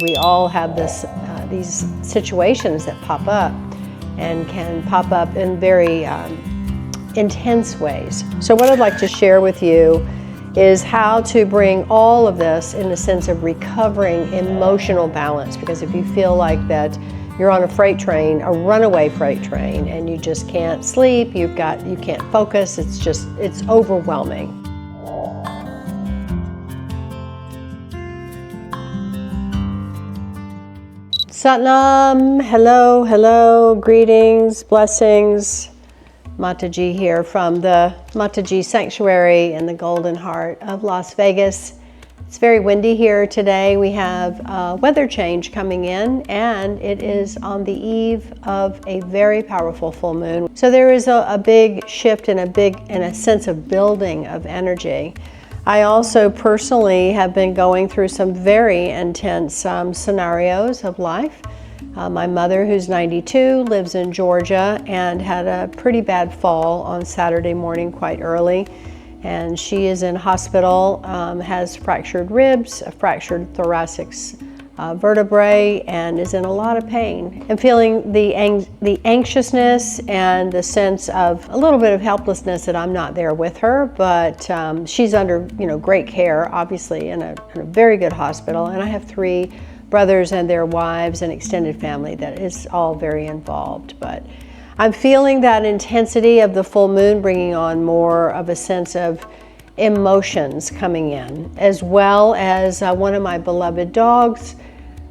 We all have these situations that pop up and can pop up in very intense ways. So what I'd like to share with you is how to bring all of this in the sense of recovering emotional balance. Because if you feel like that you're on a freight train, a runaway freight train, and you just can't sleep, you can't focus, it's overwhelming. Satnam, hello, greetings, blessings. Mataji here from the Mataji Sanctuary in the Golden Heart of Las Vegas. It's very windy here today. We have a weather change coming in, and it is on the eve of a very powerful full moon. So there is a big shift and a sense of building of energy. I also personally have been going through some very intense scenarios of life. My mother, who's 92, lives in Georgia and had a pretty bad fall on Saturday morning quite early. And she is in hospital, has fractured ribs, a fractured thoracic vertebrae, and is in a lot of pain. And feeling the anxiousness and the sense of a little bit of helplessness that I'm not there with her, but she's under great care, obviously, in a very good hospital. And I have 3 brothers and their wives and extended family that is all very involved. But I'm feeling that intensity of the full moon bringing on more of a sense of emotions coming in, as well as one of my beloved dogs,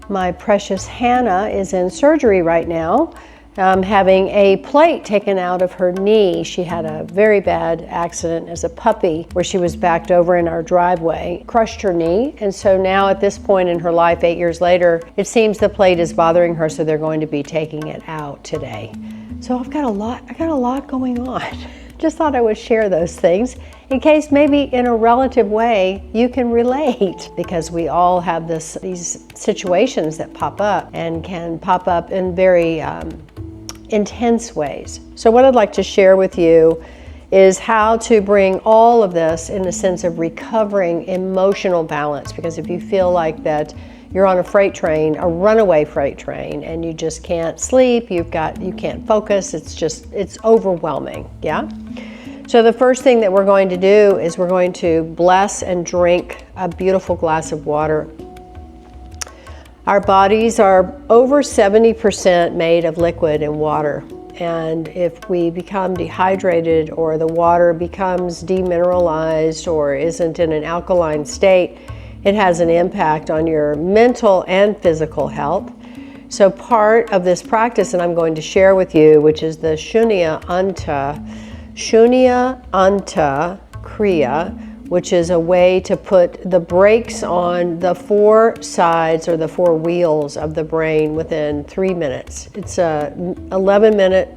my precious Hannah, is in surgery right now, having a plate taken out of her knee. She had a very bad accident as a puppy where she was backed over in our driveway, crushed her knee. And so now at this point in her life, 8 years later, it seems the plate is bothering her, so they're going to be taking it out today. So I got a lot going on. Just thought I would share those things in case maybe in a relative way you can relate, because we all have these situations that pop up and can pop up in very intense ways. So what I'd like to share with you is how to bring all of this in the sense of recovering emotional balance. Because if you feel like that you're on a freight train, a runaway freight train, and you just can't sleep, you can't focus, it's overwhelming, yeah? So the first thing that we're going to do is we're going to bless and drink a beautiful glass of water. Our bodies are over 70% made of liquid and water. And if we become dehydrated, or the water becomes demineralized or isn't in an alkaline state, it has an impact on your mental and physical health. So part of this practice that I'm going to share with you, which is the Shunya Anta Kriya, which is a way to put the brakes on the 4 sides or the 4 wheels of the brain within 3 minutes. It's a 11-minute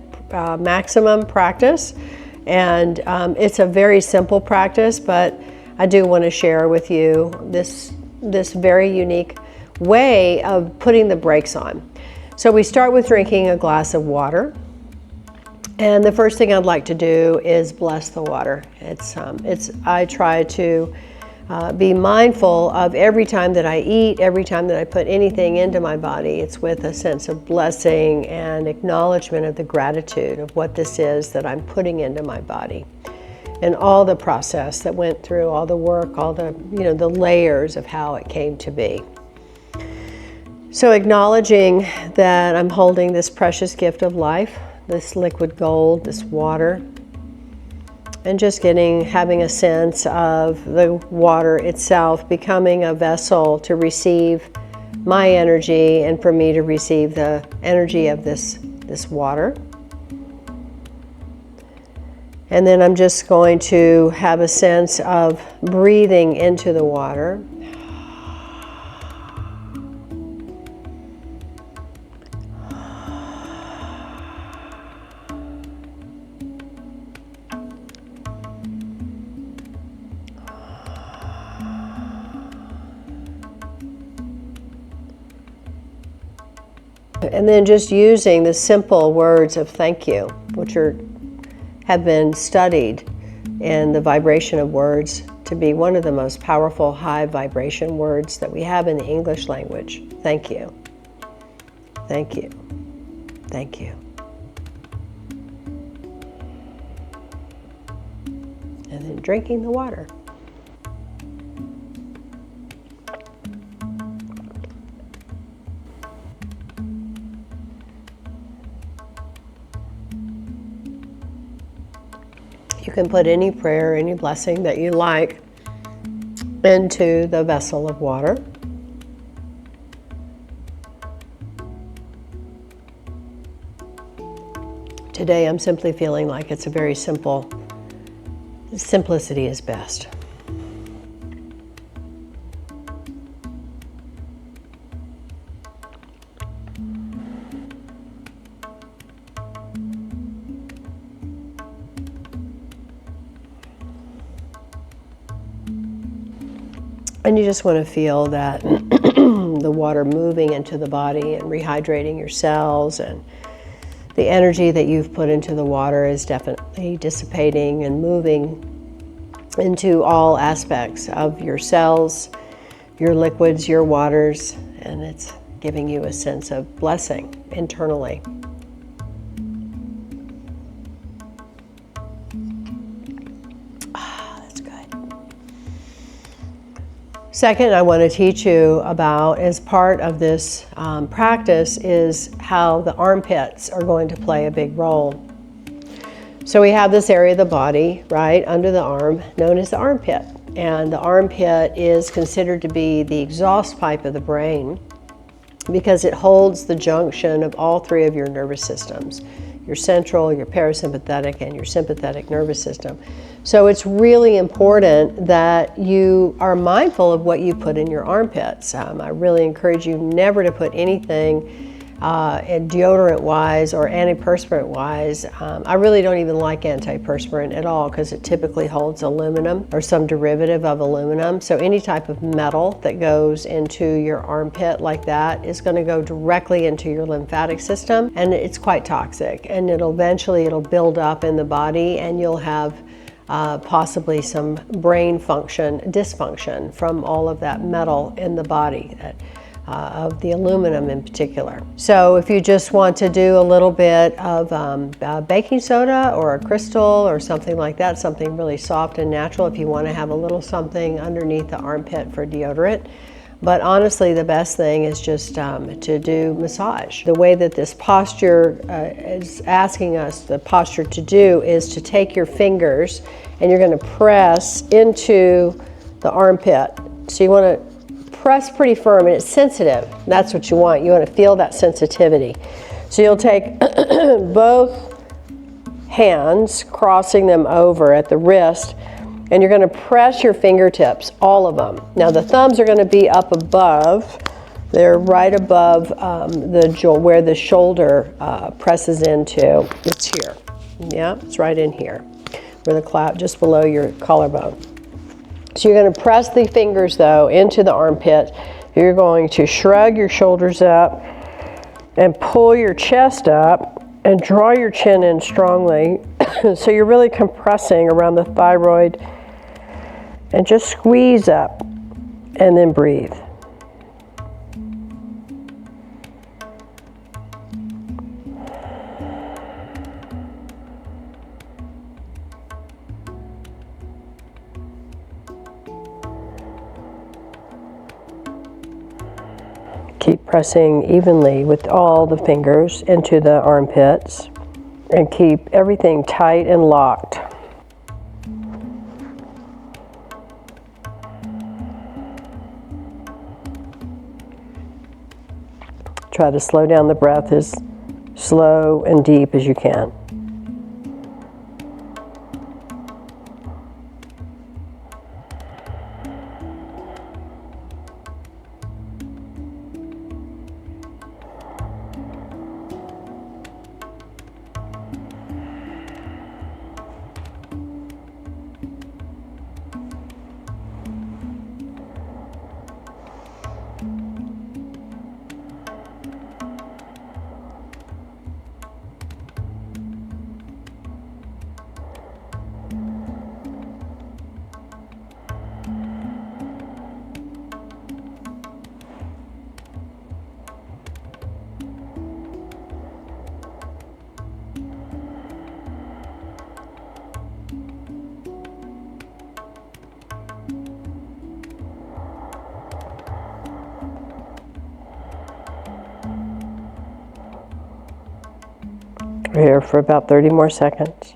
maximum practice, and it's a very simple practice, but I do want to share with you this very unique way of putting the brakes on. So we start with drinking a glass of water. And the first thing I'd like to do is bless the water. I try to be mindful of every time that I eat, every time that I put anything into my body, it's with a sense of blessing and acknowledgement of the gratitude of what this is that I'm putting into my body. And all the process that went through, all the work, all the layers of how it came to be. So acknowledging that I'm holding this precious gift of life, this liquid gold, this water, and just having a sense of the water itself becoming a vessel to receive my energy and for me to receive the energy of this water. And then I'm just going to have a sense of breathing into the water. And then just using the simple words of thank you, which have been studied in the vibration of words to be one of the most powerful high vibration words that we have in the English language. Thank you. Thank you. Thank you. And then drinking the water. You can put any prayer, any blessing that you like into the vessel of water. Today I'm simply feeling like it's a very simple, simplicity is best. And you just want to feel that the water moving into the body and rehydrating your cells, and the energy that you've put into the water is definitely dissipating and moving into all aspects of your cells, your liquids, your waters, and it's giving you a sense of blessing internally. Second, I want to teach you about, as part of this practice, is how the armpits are going to play a big role. So we have this area of the body, right, under the arm, known as the armpit. And the armpit is considered to be the exhaust pipe of the brain because it holds the junction of all three of your nervous systems: your central, your parasympathetic, and your sympathetic nervous system. So it's really important that you are mindful of what you put in your armpits. I really encourage you never to put anything deodorant-wise or antiperspirant-wise. I really don't even like antiperspirant at all because it typically holds aluminum or some derivative of aluminum. So any type of metal that goes into your armpit like that is going to go directly into your lymphatic system, and it's quite toxic. And it'll build up in the body, and you'll have possibly some brain dysfunction from all of that metal in the body, of the aluminum in particular. So if you just want to do a little bit of baking soda or a crystal or something like that, something really soft and natural, if you want to have a little something underneath the armpit for deodorant. But honestly, the best thing is just to do massage. The way that this posture is asking us, the posture to do, is to take your fingers and you're going to press into the armpit. So you want to press pretty firm, and it's sensitive. That's what you want. You want to feel that sensitivity. So you'll take both hands, crossing them over at the wrist, and you're going to press your fingertips, all of them. Now the thumbs are going to be up above. They're right above where the shoulder presses into. It's here. Yeah, it's right in here, where the clap, just below your collarbone. So you're going to press the fingers, though, into the armpit. You're going to shrug your shoulders up and pull your chest up and draw your chin in strongly. So you're really compressing around the thyroid. And just squeeze up and then breathe. Keep pressing evenly with all the fingers into the armpits, and keep everything tight and locked. Try to slow down the breath as slow and deep as you can. here for about 30 more seconds.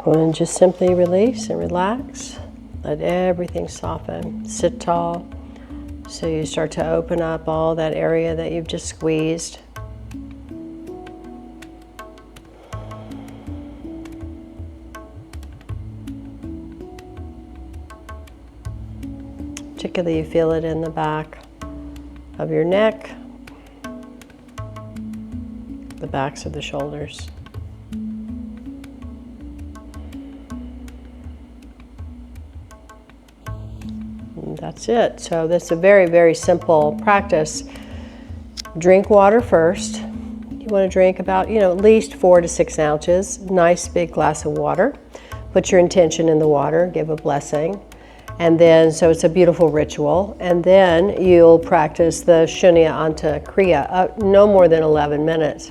And just simply release and relax. Let everything soften. Sit tall. So you start to open up all that area that you've just squeezed. Particularly you feel it in the back of your neck, the backs of the shoulders. That's it. So that's a very, very simple practice. Drink water first. You want to drink about, at least 4 to 6 ounces. Nice big glass of water. Put your intention in the water. Give a blessing. And then, so it's a beautiful ritual. And then you'll practice the Shunya Anta Kriya, no more than 11 minutes.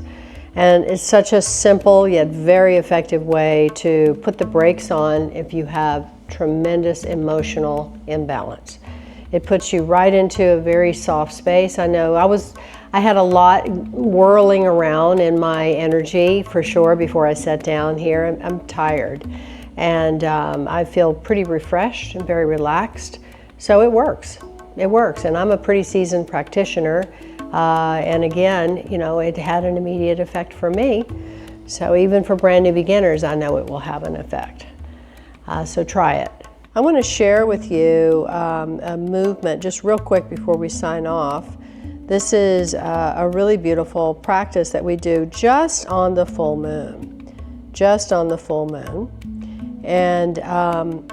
And it's such a simple yet very effective way to put the brakes on if you have tremendous emotional imbalance. It puts you right into a very soft space. I know I had a lot whirling around in my energy for sure before I sat down here. I'm tired and I feel pretty refreshed and very relaxed. So it works. It works. And I'm a pretty seasoned practitioner. And again, it had an immediate effect for me. So even for brand new beginners, I know it will have an effect. So try it. I want to share with you a movement just real quick before we sign off. This is a really beautiful practice that we do just on the full moon. Just on the full moon. And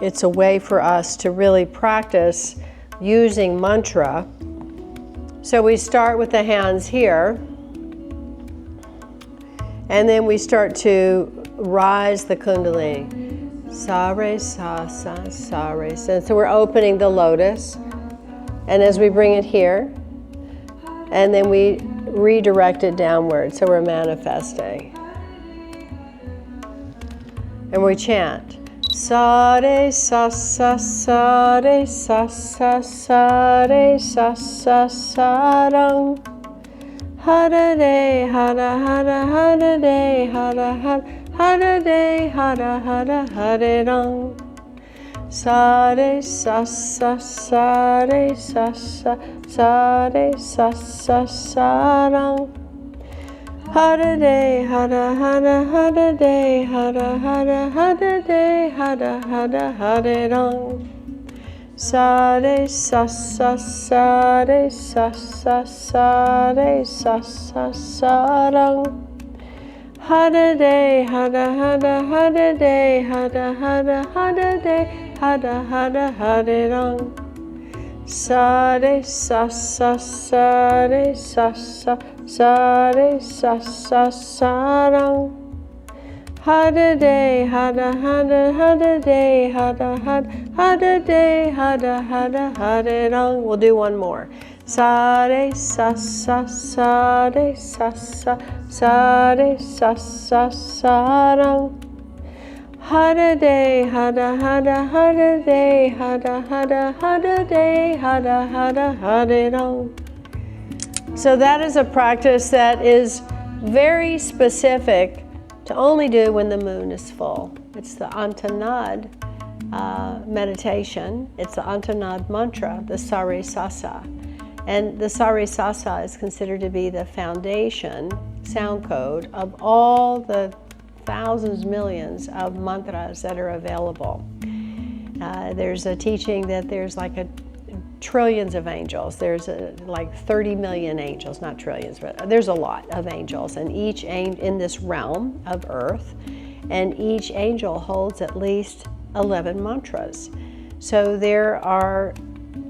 it's a way for us to really practice using mantra. So we start with the hands here. And then we start to rise the Kundalini. Sa, re, sa, sa, sa, re, sa. So we're opening the lotus. And as we bring it here, and then we redirect it downward. So we're manifesting. And we chant. Sa, re, sa, sa, sa, re, sa, sa, sa, re, sa, sa, sa, rang. Hara de, hara, hara, hara de, hara, hara, hara de, hara, hara, hare rang. Sa re, sa, sa, sa, re, sa, sa, sa, re, sa, sa, sa, rang. Hara de, hara, hara, hara de, hara, hara, hara de, hara, hara, hare rang. Sa re, sa, sa, sa, re, sa, sa, sa, re, sa, sa, sa, rang. Hara de, hara, hara, hara de, hara, hara, hara de, hara, hara, hare rang. Sa re, sa, sa, sa, re, sa, sa, sa, re, sa, sa, sa, rang. Hara de, hara, hara, hara de, hara, hara, hara de, hara, hara, hare rang. We'll do one more. Sa re, sa, sa, sa, re, sa, sa, sa, re, sa, sa, sa, rang. Hara de, hara, hara, hara de, hara, hara, hara de, hara, hara, hare rang. So that is a practice that is very specific to only do when the moon is full. It's the Antanad meditation. It's the Antanad mantra, the Sare Sasa. And the Sare Sasa is considered to be the foundation sound code of all the thousands, millions of mantras that are available. There's a teaching that there's like trillions of angels. There's like 30 million angels, not trillions, but there's a lot of angels, and each in this realm of earth, and each angel holds at least 11 mantras. So there are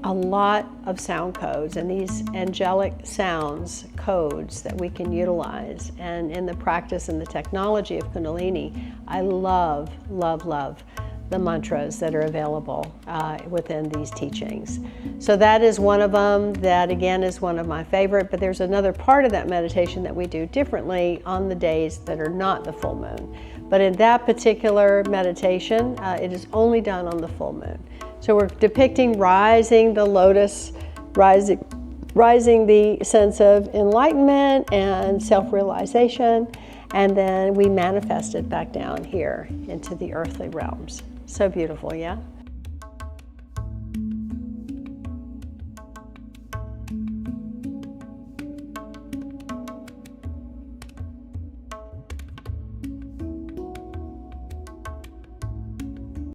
a lot of sound codes and these angelic sounds, codes that we can utilize. And in the practice and the technology of Kundalini, I love, love, love the mantras that are available within these teachings. So that is one of them. That again is one of my favorite, but there's another part of that meditation that we do differently on the days that are not the full moon. But in that particular meditation, it is only done on the full moon. So we're depicting rising the lotus, rising the sense of enlightenment and self-realization, and then we manifest it back down here into the earthly realms. So beautiful, yeah?